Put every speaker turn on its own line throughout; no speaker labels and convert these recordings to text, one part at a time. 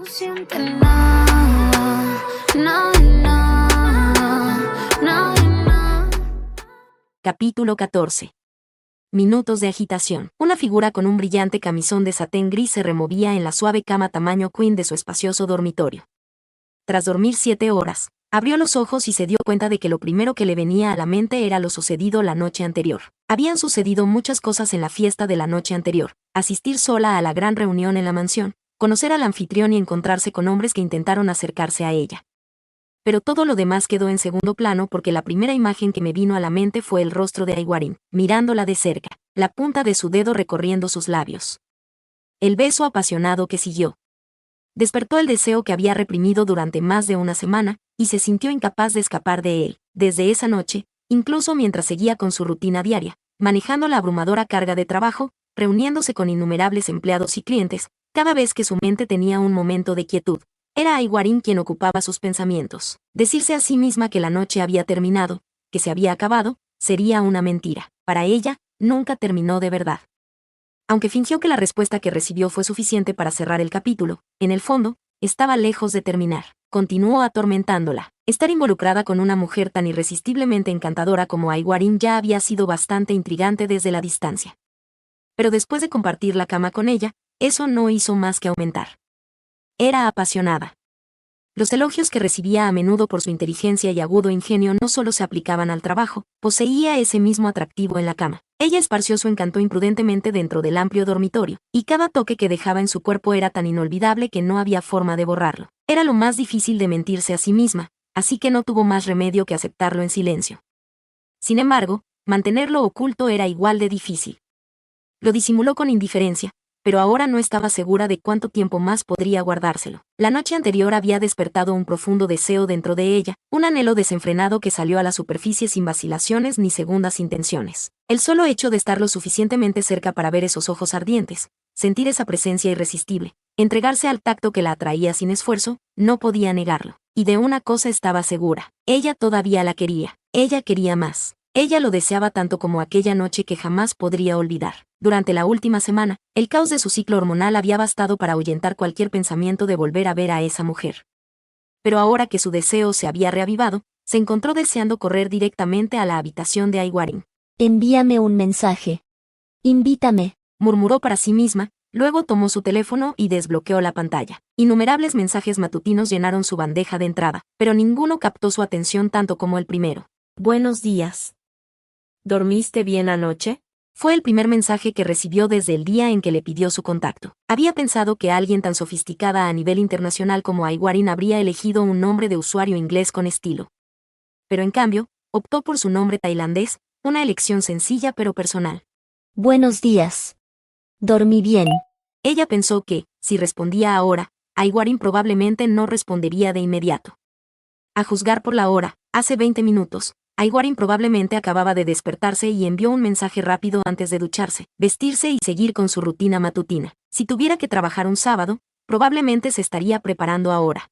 siente nada, nada, nada, nada.
Capítulo 14. Minutos de agitación. Una figura con un brillante camisón de satén gris se removía en la suave cama tamaño queen de su espacioso dormitorio. Tras dormir 7 horas, abrió los ojos y se dio cuenta de que lo primero que le venía a la mente era lo sucedido la noche anterior. Habían sucedido muchas cosas en la fiesta de la noche anterior: asistir sola a la gran reunión en la mansión, conocer al anfitrión y encontrarse con hombres que intentaron acercarse a ella. Pero todo lo demás quedó en segundo plano porque la primera imagen que me vino a la mente fue el rostro de Aiwarin, mirándola de cerca, la punta de su dedo recorriendo sus labios. El beso apasionado que siguió. Despertó el deseo que había reprimido durante más de una semana, y se sintió incapaz de escapar de él. Desde esa noche, incluso mientras seguía con su rutina diaria, manejando la abrumadora carga de trabajo, reuniéndose con innumerables empleados y clientes, cada vez que su mente tenía un momento de quietud, era Aiwarin quien ocupaba sus pensamientos. Decirse a sí misma que la noche había terminado, que se había acabado, sería una mentira. Para ella, nunca terminó de verdad. Aunque fingió que la respuesta que recibió fue suficiente para cerrar el capítulo, en el fondo, estaba lejos de terminar. Continuó atormentándola. Estar involucrada con una mujer tan irresistiblemente encantadora como Aiwarin ya había sido bastante intrigante desde la distancia. Pero después de compartir la cama con ella, eso no hizo más que aumentar. Era apasionada. Los elogios que recibía a menudo por su inteligencia y agudo ingenio no solo se aplicaban al trabajo, poseía ese mismo atractivo en la cama. Ella esparció su encanto imprudentemente dentro del amplio dormitorio, y cada toque que dejaba en su cuerpo era tan inolvidable que no había forma de borrarlo. Era lo más difícil de mentirse a sí misma, así que no tuvo más remedio que aceptarlo en silencio. Sin embargo, mantenerlo oculto era igual de difícil. Lo disimuló con indiferencia, pero ahora no estaba segura de cuánto tiempo más podría guardárselo. La noche anterior había despertado un profundo deseo dentro de ella, un anhelo desenfrenado que salió a la superficie sin vacilaciones ni segundas intenciones. El solo hecho de estar lo suficientemente cerca para ver esos ojos ardientes, sentir esa presencia irresistible, entregarse al tacto que la atraía sin esfuerzo, no podía negarlo. Y de una cosa estaba segura: ella todavía la quería. Ella quería más. Ella lo deseaba tanto como aquella noche que jamás podría olvidar. Durante la última semana, el caos de su ciclo hormonal había bastado para ahuyentar cualquier pensamiento de volver a ver a esa mujer. Pero ahora que su deseo se había reavivado, se encontró deseando correr directamente a la habitación de Aiwarin.
Envíame un mensaje. Invítame.
Murmuró para sí misma, luego tomó su teléfono y desbloqueó la pantalla. Innumerables mensajes matutinos llenaron su bandeja de entrada, pero ninguno captó su atención tanto como el primero.
Buenos días. ¿Dormiste bien anoche?
Fue el primer mensaje que recibió desde el día en que le pidió su contacto. Había pensado que alguien tan sofisticada a nivel internacional como Aiwarin habría elegido un nombre de usuario inglés con estilo. Pero en cambio, optó por su nombre tailandés, una elección sencilla pero personal.
Buenos días. Dormí bien.
Ella pensó que, si respondía ahora, Aiwarin probablemente no respondería de inmediato. A juzgar por la hora, hace 20 minutos, Aiwarin probablemente acababa de despertarse y envió un mensaje rápido antes de ducharse, vestirse y seguir con su rutina matutina. Si tuviera que trabajar un sábado, probablemente se estaría preparando ahora.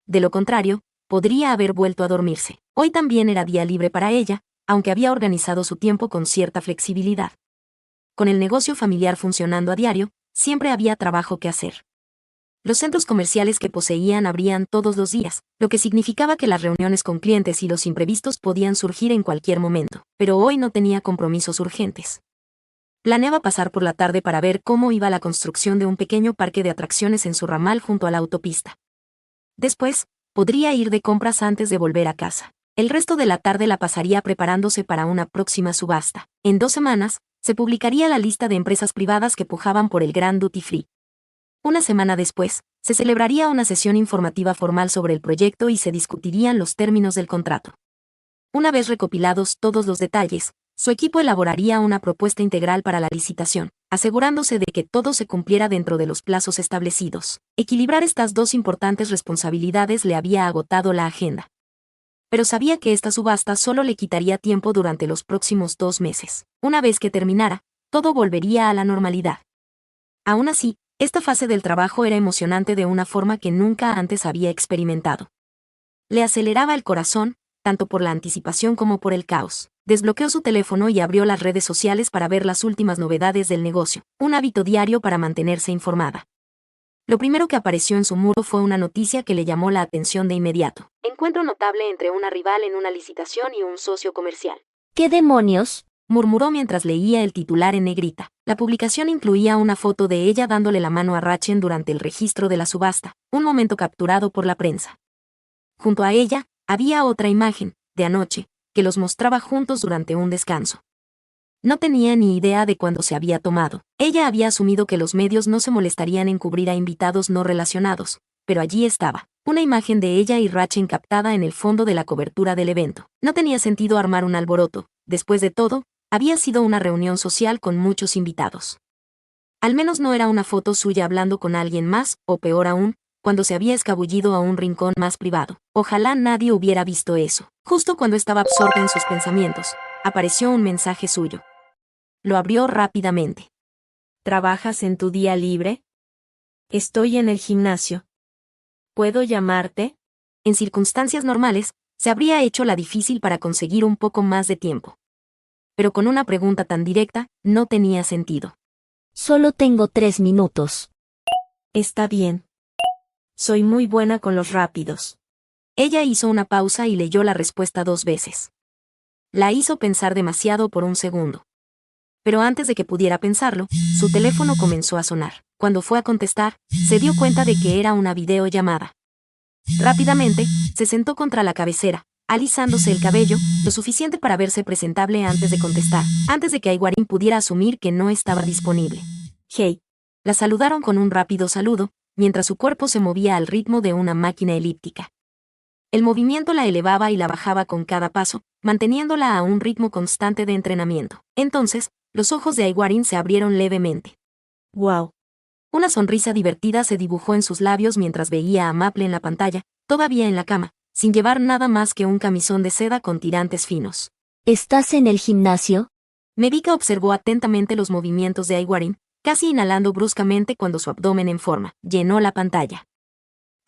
De lo contrario, podría haber vuelto a dormirse. Hoy también era día libre para ella, aunque había organizado su tiempo con cierta flexibilidad. Con el negocio familiar funcionando a diario, siempre había trabajo que hacer. Los centros comerciales que poseían abrían todos los días, lo que significaba que las reuniones con clientes y los imprevistos podían surgir en cualquier momento, pero hoy no tenía compromisos urgentes. Planeaba pasar por la tarde para ver cómo iba la construcción de un pequeño parque de atracciones en su ramal junto a la autopista. Después, podría ir de compras antes de volver a casa. El resto de la tarde la pasaría preparándose para una próxima subasta. En 2 semanas, se publicaría la lista de empresas privadas que pujaban por el Gran Duty Free. Una semana después, se celebraría una sesión informativa formal sobre el proyecto y se discutirían los términos del contrato. Una vez recopilados todos los detalles, su equipo elaboraría una propuesta integral para la licitación, asegurándose de que todo se cumpliera dentro de los plazos establecidos. Equilibrar estas dos importantes responsabilidades le había agotado la agenda. Pero sabía que esta subasta solo le quitaría tiempo durante los próximos 2 meses. Una vez que terminara, todo volvería a la normalidad. Aún así, esta fase del trabajo era emocionante de una forma que nunca antes había experimentado. Le aceleraba el corazón, tanto por la anticipación como por el caos. Desbloqueó su teléfono y abrió las redes sociales para ver las últimas novedades del negocio, un hábito diario para mantenerse informada. Lo primero que apareció en su muro fue una noticia que le llamó la atención de inmediato. Encuentro notable entre una rival en una licitación y un socio comercial.
¿Qué demonios?
Murmuró mientras leía el titular en negrita. La publicación incluía una foto de ella dándole la mano a Rachel durante el registro de la subasta, un momento capturado por la prensa. Junto a ella, había otra imagen, de anoche, que los mostraba juntos durante un descanso. No tenía ni idea de cuándo se había tomado. Ella había asumido que los medios no se molestarían en cubrir a invitados no relacionados, pero allí estaba, una imagen de ella y Rachel captada en el fondo de la cobertura del evento. No tenía sentido armar un alboroto, después de todo, había sido una reunión social con muchos invitados. Al menos no era una foto suya hablando con alguien más, o peor aún, cuando se había escabullido a un rincón más privado. Ojalá nadie hubiera visto eso. Justo cuando estaba absorta en sus pensamientos, apareció un mensaje suyo. Lo abrió rápidamente.
¿Trabajas en tu día libre? Estoy en el gimnasio. ¿Puedo llamarte?
En circunstancias normales, se habría hecho la difícil para conseguir un poco más de tiempo. Pero con una pregunta tan directa, no tenía sentido.
Solo tengo 3 minutos.
Está bien. Soy muy buena con los rápidos.
Ella hizo una pausa y leyó la respuesta 2 veces. La hizo pensar demasiado por un segundo. Pero antes de que pudiera pensarlo, su teléfono comenzó a sonar. Cuando fue a contestar, se dio cuenta de que era una videollamada. Rápidamente, se sentó contra la cabecera, alisándose el cabello, lo suficiente para verse presentable antes de contestar, antes de que Aiguarín pudiera asumir que no estaba disponible.
Hey.
La saludaron con un rápido saludo, mientras su cuerpo se movía al ritmo de una máquina elíptica. El movimiento la elevaba y la bajaba con cada paso, manteniéndola a un ritmo constante de entrenamiento. Entonces, los ojos de Aiguarín se abrieron levemente.
Wow.
Una sonrisa divertida se dibujó en sus labios mientras veía a Maple en la pantalla, todavía en la cama, sin llevar nada más que un camisón de seda con tirantes finos.
¿Estás en el gimnasio?
Medica observó atentamente los movimientos de Aiguarín, casi inhalando bruscamente cuando su abdomen en forma llenó la pantalla.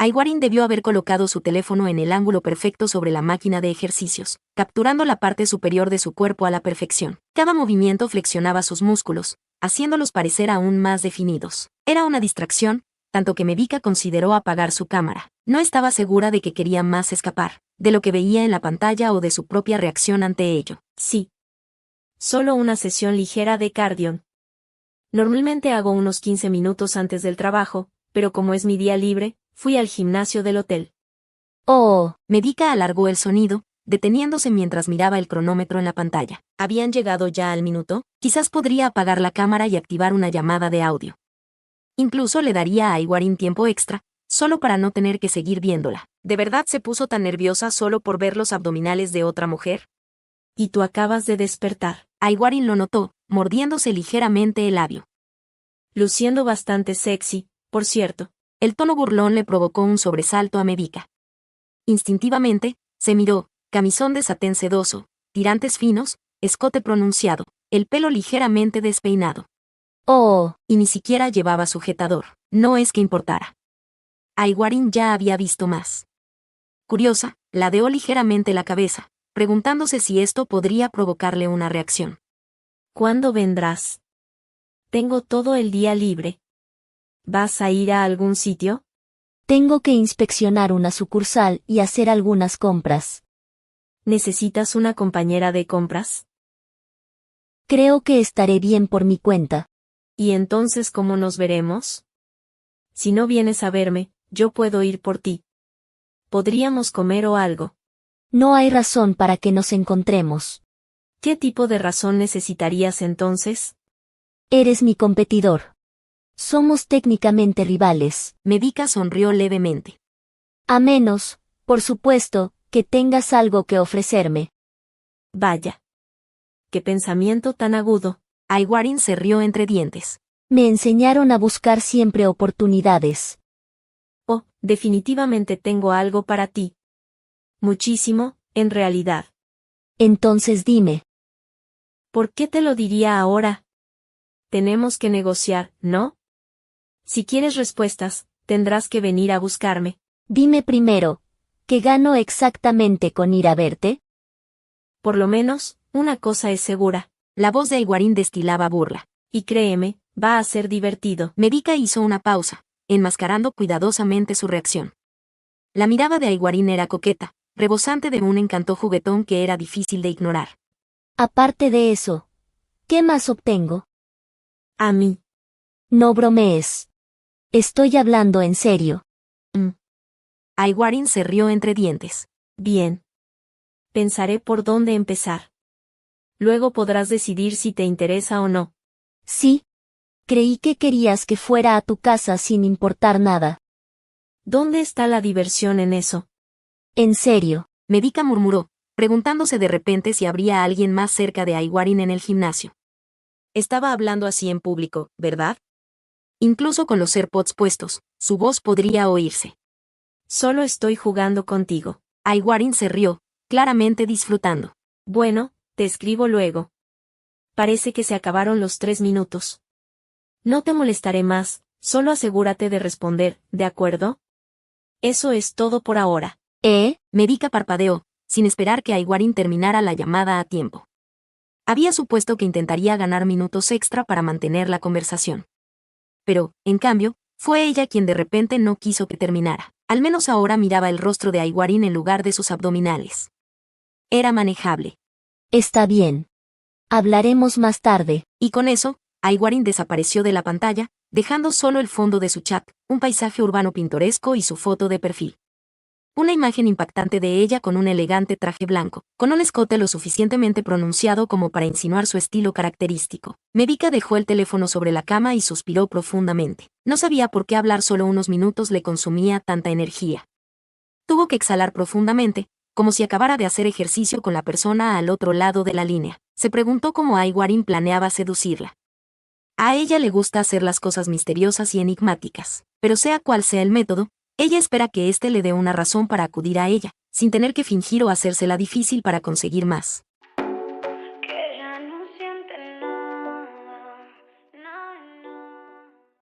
Aiguarín debió haber colocado su teléfono en el ángulo perfecto sobre la máquina de ejercicios, capturando la parte superior de su cuerpo a la perfección. Cada movimiento flexionaba sus músculos, haciéndolos parecer aún más definidos. Era una distracción, tanto que Medica consideró apagar su cámara. No estaba segura de que quería más escapar, de lo que veía en la pantalla o de su propia reacción ante ello.
Sí. Solo una sesión ligera de cardio. Normalmente hago unos 15 minutos antes del trabajo, pero como es mi día libre, fui al gimnasio del hotel.
Oh,
Medica alargó el sonido, deteniéndose mientras miraba el cronómetro en la pantalla. ¿Habían llegado ya al minuto? Quizás podría apagar la cámara y activar una llamada de audio. Incluso le daría a Aiguarín tiempo extra, solo para no tener que seguir viéndola. ¿De verdad se puso tan nerviosa solo por ver los abdominales de otra mujer?
Y tú acabas de despertar.
Aiguarín lo notó, mordiéndose ligeramente el labio.
Luciendo bastante sexy, por cierto.
El tono burlón le provocó un sobresalto a Medica. Instintivamente, se miró, camisón de satén sedoso, tirantes finos, escote pronunciado, el pelo ligeramente despeinado.
oh,
Y ni siquiera llevaba sujetador. No es que importara. Aiguarín ya había visto más. Curiosa, ladeó ligeramente la cabeza, preguntándose si esto podría provocarle una reacción.
¿Cuándo vendrás? Tengo todo el día libre. ¿Vas a ir a algún sitio?
tengo que inspeccionar una sucursal y hacer algunas compras.
¿Necesitas una compañera de compras?
Creo que estaré bien por mi cuenta.
¿Y entonces cómo nos veremos? Si no vienes a verme, yo puedo ir por ti. Podríamos comer o algo.
No hay razón para que nos encontremos.
¿Qué tipo de razón necesitarías entonces?
Eres mi competidor. Somos técnicamente rivales.
Medica sonrió levemente.
A menos, por supuesto, que tengas algo que ofrecerme.
Vaya. Qué pensamiento tan agudo.
Aiguarín se rió entre dientes.
Me enseñaron a buscar siempre oportunidades.
Oh, definitivamente tengo algo para ti. Muchísimo, en realidad.
Entonces dime.
¿Por qué te lo diría ahora? Tenemos que negociar, ¿no? Si quieres respuestas, tendrás que venir a buscarme.
Dime primero, ¿qué gano exactamente con ir a verte?
Por lo menos, una cosa es segura.
La voz de Aiguarín destilaba burla.
Y créeme, va a ser divertido.
Medica hizo una pausa, enmascarando cuidadosamente su reacción. La mirada de Aiguarín era coqueta, rebosante de un encanto juguetón que era difícil de ignorar.
Aparte de eso, ¿qué más obtengo?
A mí.
No bromees. Estoy hablando en serio.
Aiguarín se rió entre dientes.
Bien. Pensaré por dónde empezar. Luego podrás decidir si te interesa o no.
Sí. Creí que querías que fuera a tu casa sin importar nada.
¿Dónde está la diversión en eso?
En serio.
Medica murmuró, preguntándose de repente si habría alguien más cerca de Aiguarín en el gimnasio. Estaba hablando así en público, ¿verdad? Incluso con los AirPods puestos, su voz podría oírse.
Solo estoy jugando contigo.
Aiguarín se rió, claramente disfrutando.
Bueno, te escribo luego. Parece que se acabaron los 3 minutos. No te molestaré más, solo asegúrate de responder, ¿de acuerdo? Eso es todo por ahora.
Medica parpadeó, sin esperar que Aiguarín terminara la llamada a tiempo. Había supuesto que intentaría ganar minutos extra para mantener la conversación. Pero, en cambio, fue ella quien de repente no quiso que terminara. Al menos ahora miraba el rostro de Aiguarín en lugar de sus abdominales. Era manejable.
Está bien. Hablaremos más tarde.
Y con eso, Aiguarín desapareció de la pantalla, dejando solo el fondo de su chat, un paisaje urbano pintoresco y su foto de perfil. Una imagen impactante de ella con un elegante traje blanco, con un escote lo suficientemente pronunciado como para insinuar su estilo característico. Medica dejó el teléfono sobre la cama y suspiró profundamente. No sabía por qué hablar solo unos minutos le consumía tanta energía. Tuvo que exhalar profundamente, como si acabara de hacer ejercicio con la persona al otro lado de la línea. Se preguntó cómo Aiguarín planeaba seducirla. A ella le gusta hacer las cosas misteriosas y enigmáticas, pero sea cual sea el método, ella espera que éste le dé una razón para acudir a ella, sin tener que fingir o hacérsela difícil para conseguir más.